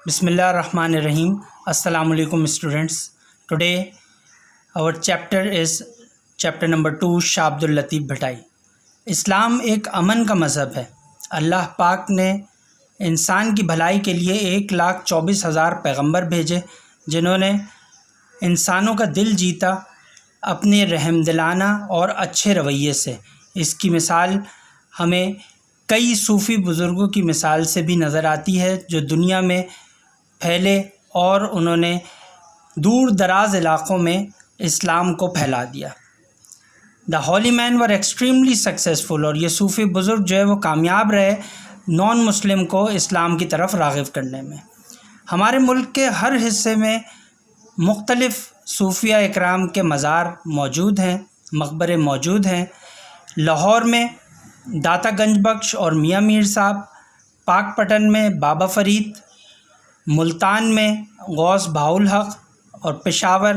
بسم اللہ الرحمن الرحیم. السلام علیکم students. Today our chapter is chapter number 2 شاہ عبد اللطیف بھٹائی. اسلام ایک امن کا مذہب ہے. اللہ پاک نے انسان کی بھلائی کے لیے 1,24,000 پیغمبر بھیجے جنہوں نے انسانوں کا دل جیتا اپنے رحم دلانہ اور اچھے رویے سے. اس کی مثال ہمیں کئی صوفی بزرگوں کی مثال سے بھی نظر آتی ہے جو دنیا میں پھیلے اور انہوں نے دور دراز علاقوں میں اسلام کو پھیلا دیا. دا ہولی مین ور ایکسٹریملی سکسیزفل. اور یہ صوفی بزرگ جو ہے وہ کامیاب رہے نان مسلم کو اسلام کی طرف راغب کرنے میں. ہمارے ملک کے ہر حصے میں مختلف صوفیہ اکرام کے مزار موجود ہیں، مقبرے موجود ہیں. لاہور میں داتا گنج بخش اور میاں میر صاحب، پاک پٹن میں بابا فرید، ملتان میں غوث بہاءالحق اور پشاور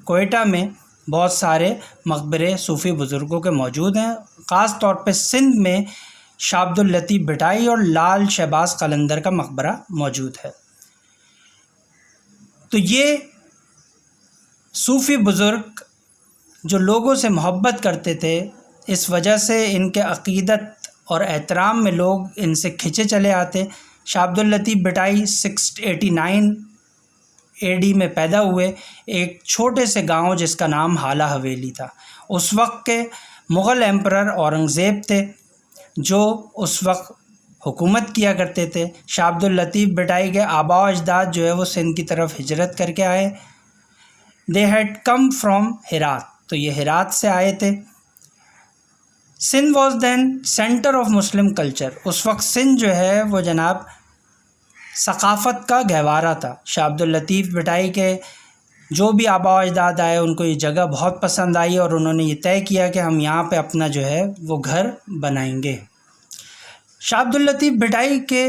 کوئٹہ میں بہت سارے مقبرے صوفی بزرگوں کے موجود ہیں. خاص طور پہ سندھ میں شاہ عبد اللطیف بھٹائی اور لال شہباز قلندر کا مقبرہ موجود ہے. تو یہ صوفی بزرگ جو لوگوں سے محبت کرتے تھے، اس وجہ سے ان کے عقیدت اور احترام میں لوگ ان سے کھنچے چلے آتے. شاہ عبد اللطیف بھٹائی 689 AD میں پیدا ہوئے ایک چھوٹے سے گاؤں جس کا نام حالہ حویلی تھا. اس وقت کے مغل ایمپرر اورنگزیب تھے جو اس وقت حکومت کیا کرتے تھے. شاہ عبد اللطیف بھٹائی کے آباء و اجداد جو ہے وہ سندھ کی طرف ہجرت کر کے آئے. They had come from Herat. تو یہ ہرات سے آئے تھے. Sindh was then centre of Muslim culture. اس وقت سندھ جو ہے وہ جناب ثقافت کا گہوارہ تھا. شاہ عبد اللطیف بھٹائی کے جو بھی آباء و اجداد آئے ان کو یہ جگہ بہت پسند آئی اور انہوں نے یہ طے کیا کہ ہم یہاں پہ اپنا جو ہے وہ گھر بنائیں گے. شاہ عبد اللطیف بھٹائی کے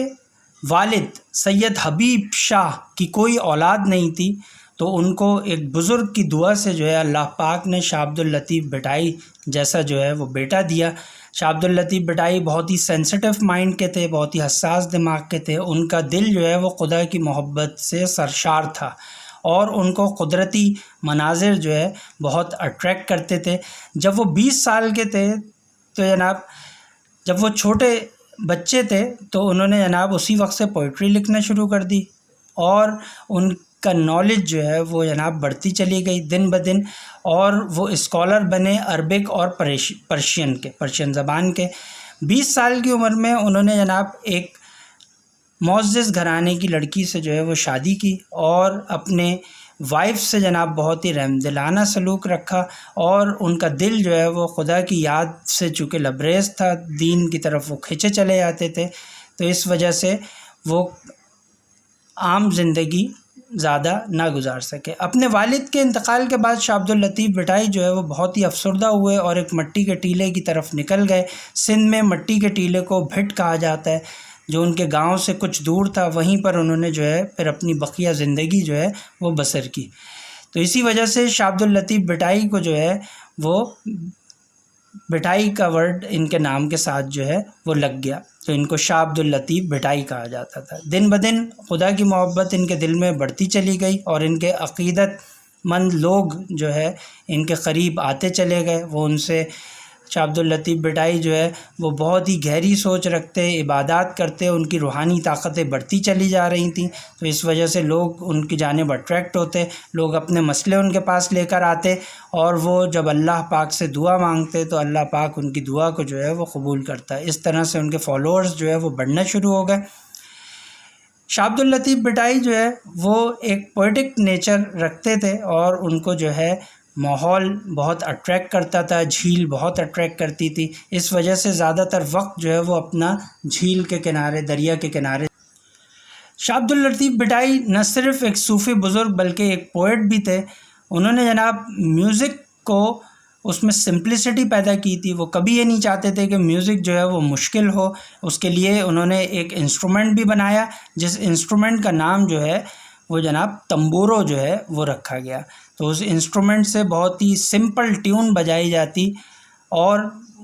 والد سید حبیب شاہ کی کوئی اولاد نہیں تھی، تو ان کو ایک بزرگ کی دعا سے جو ہے اللہ پاک نے شاہ عبد اللطیف بھٹائی جیسا جو ہے وہ بیٹا دیا. شاہ عبد اللطیف بھٹائی بہت ہی سینسٹیو مائنڈ کے تھے، بہت ہی حساس دماغ کے تھے. ان کا دل جو ہے وہ خدا کی محبت سے سرشار تھا اور ان کو قدرتی مناظر جو ہے بہت اٹریکٹ کرتے تھے. جب وہ 20 سال کے تھے تو جناب جب وہ چھوٹے بچے تھے تو انہوں نے جناب اسی وقت سے پوئٹری لکھنا شروع کر دی اور ان کا نالج جو ہے وہ جناب بڑھتی چلی گئی دن بدن، اور وہ اسکالر بنے عربک اور پرشین زبان کے. 20 سال کی عمر میں انہوں نے جناب ایک معزز گھرانے کی لڑکی سے جو ہے وہ شادی کی اور اپنے وائف سے جناب بہت ہی رحم دلانہ سلوک رکھا، اور ان کا دل جو ہے وہ خدا کی یاد سے چونکہ لبریز تھا، دین کی طرف وہ کھنچے چلے جاتے تھے، تو اس وجہ سے وہ عام زندگی زیادہ نہ گزار سکے. اپنے والد کے انتقال کے بعد شاہ عبد اللطیف بھٹائی جو ہے وہ بہت ہی افسردہ ہوئے اور ایک مٹی کے ٹیلے کی طرف نکل گئے. سندھ میں مٹی کے ٹیلے کو بھٹ کہا جاتا ہے، جو ان کے گاؤں سے کچھ دور تھا. وہیں پر انہوں نے جو ہے پھر اپنی بقیہ زندگی جو ہے وہ بسر کی. تو اسی وجہ سے شاہ عبد اللطیف بھٹائی کو جو ہے وہ بھٹائی کا ورڈ ان کے نام کے ساتھ جو ہے وہ لگ گیا، تو ان کو شاہ عبد اللطیف بھٹائی کہا جاتا تھا. دن بدن خدا کی محبت ان کے دل میں بڑھتی چلی گئی اور ان کے عقیدت مند لوگ جو ہے ان کے قریب آتے چلے گئے. وہ ان سے شاہ عبد اللطیف بھٹائی جو ہے وہ بہت ہی گہری سوچ رکھتے، عبادات کرتے، ان کی روحانی طاقتیں بڑھتی چلی جا رہی تھیں. تو اس وجہ سے لوگ ان کی جانب اٹریکٹ ہوتے، لوگ اپنے مسئلے ان کے پاس لے کر آتے، اور وہ جب اللہ پاک سے دعا مانگتے تو اللہ پاک ان کی دعا کو جو ہے وہ قبول کرتا ہے. اس طرح سے ان کے فالوورز جو ہے وہ بڑھنا شروع ہو گئے. شاہ عبد اللطیف بھٹائی جو ہے وہ ایک پوئٹک نیچر رکھتے تھے اور ان کو جو ہے ماحول بہت اٹریکٹ کرتا تھا، جھیل بہت اٹریکٹ کرتی تھی. اس وجہ سے زیادہ تر وقت جو ہے وہ اپنا جھیل کے کنارے، دریا کے کنارے. شاہ عبد اللطیف بھٹائی نہ صرف ایک صوفی بزرگ بلکہ ایک پوئٹ بھی تھے. انہوں نے جناب میوزک کو اس میں سمپلسٹی پیدا کی تھی. وہ کبھی یہ نہیں چاہتے تھے کہ میوزک جو ہے وہ مشکل ہو. اس کے لیے انہوں نے ایک انسٹرومنٹ بھی بنایا جس انسٹرومنٹ کا نام جو ہے وہ جناب تمبورو جو ہے وہ رکھا گیا. تو اس انسٹرومنٹ سے بہت ہی سمپل ٹیون بجائی جاتی اور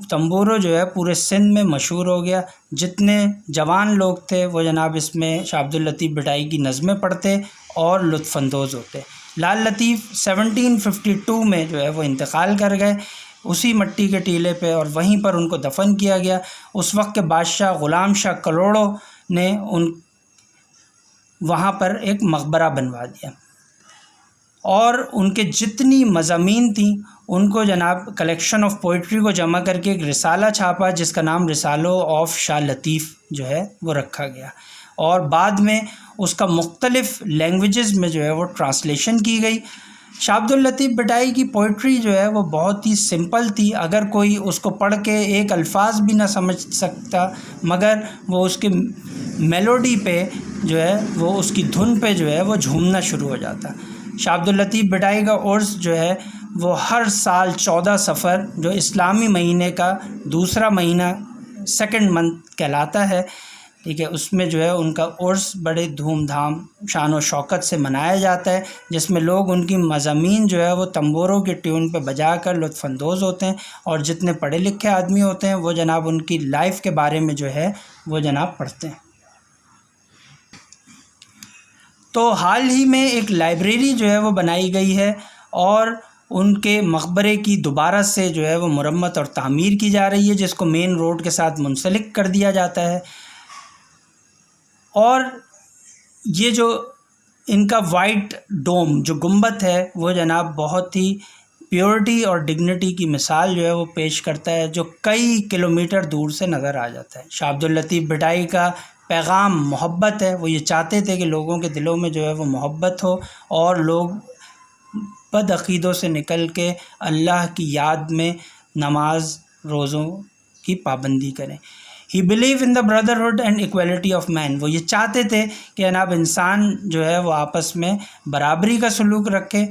تمبورو جو ہے پورے سندھ میں مشہور ہو گیا. جتنے جوان لوگ تھے وہ جناب اس میں شاہ عبد اللطیف بھٹائی کی نظمیں پڑھتے اور لطف اندوز ہوتے. لال لطیف 1752 میں جو ہے وہ انتقال کر گئے اسی مٹی کے ٹیلے پہ، اور وہیں پر ان کو دفن کیا گیا. اس وقت کے بادشاہ غلام شاہ کروڑوں نے وہاں پر ایک مقبرہ بنوا دیا، اور ان کے جتنی مضامین تھیں ان کو جناب کلیکشن آف پوئٹری کو جمع کر کے ایک رسالہ چھاپا جس کا نام رسالو آف شاہ لطیف جو ہے وہ رکھا گیا، اور بعد میں اس کا مختلف لینگویجز میں جو ہے وہ ٹرانسلیشن کی گئی. شاہ عبد اللطیف بھٹائی کی پوئٹری جو ہے وہ بہت ہی سمپل تھی. اگر کوئی اس کو پڑھ کے ایک الفاظ بھی نہ سمجھ سکتا، مگر وہ اس کے میلوڈی پہ جو ہے وہ اس کی دھن پہ جو ہے وہ جھومنا شروع ہو جاتا. شاہ عبد اللطیف بھٹائی کا عرس جو ہے وہ ہر سال 14 صفر جو اسلامی مہینے کا دوسرا مہینہ سیکنڈ منتھ کہلاتا ہے، ٹھیک ہے، اس میں جو ہے ان کا عرس بڑے دھوم دھام شان و شوکت سے منایا جاتا ہے، جس میں لوگ ان کی مضامین جو ہے وہ تمبوروں کی ٹیون پہ بجا کر لطف اندوز ہوتے ہیں، اور جتنے پڑھے لکھے آدمی ہوتے ہیں وہ جناب ان کی لائف کے بارے میں جو ہے وہ جناب پڑھتے ہیں. تو حال ہی میں ایک لائبریری جو ہے وہ بنائی گئی ہے، اور ان کے مقبرے کی دوبارہ سے جو ہے وہ مرمت اور تعمیر کی جا رہی ہے، جس کو مین روڈ کے ساتھ منسلک کر دیا جاتا ہے. اور یہ جو ان کا وائٹ ڈوم جو گنبد ہے وہ جناب بہت ہی پیورٹی اور ڈگنیٹی کی مثال جو ہے وہ پیش کرتا ہے، جو کئی کلومیٹر دور سے نظر آ جاتا ہے. شاہ عبد اللطیف بھٹائی کا پیغام محبت ہے. وہ یہ چاہتے تھے کہ لوگوں کے دلوں میں جو ہے وہ محبت ہو، اور لوگ بد عقیدوں سے نکل کے اللہ کی یاد میں نماز روزوں کی پابندی کریں. He believed in the brotherhood and equality of men. وہ یہ چاہتے تھے کہ جناب انسان جو ہے وہ آپس میں برابری کا سلوک رکھے،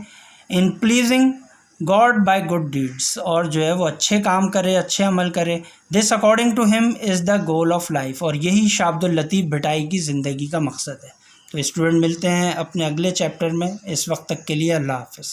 in pleasing God by good deeds, اور جو ہے وہ اچھے کام کرے، اچھے عمل کرے. دس اکارڈنگ ٹو ہم از دا گول آف لائف. اور یہی شاہ عبد اللطیف بھٹائی کی زندگی کا مقصد ہے. تو اسٹوڈنٹ ملتے ہیں اپنے اگلے چیپٹر میں. اس وقت تک کے لیے اللہ حافظ.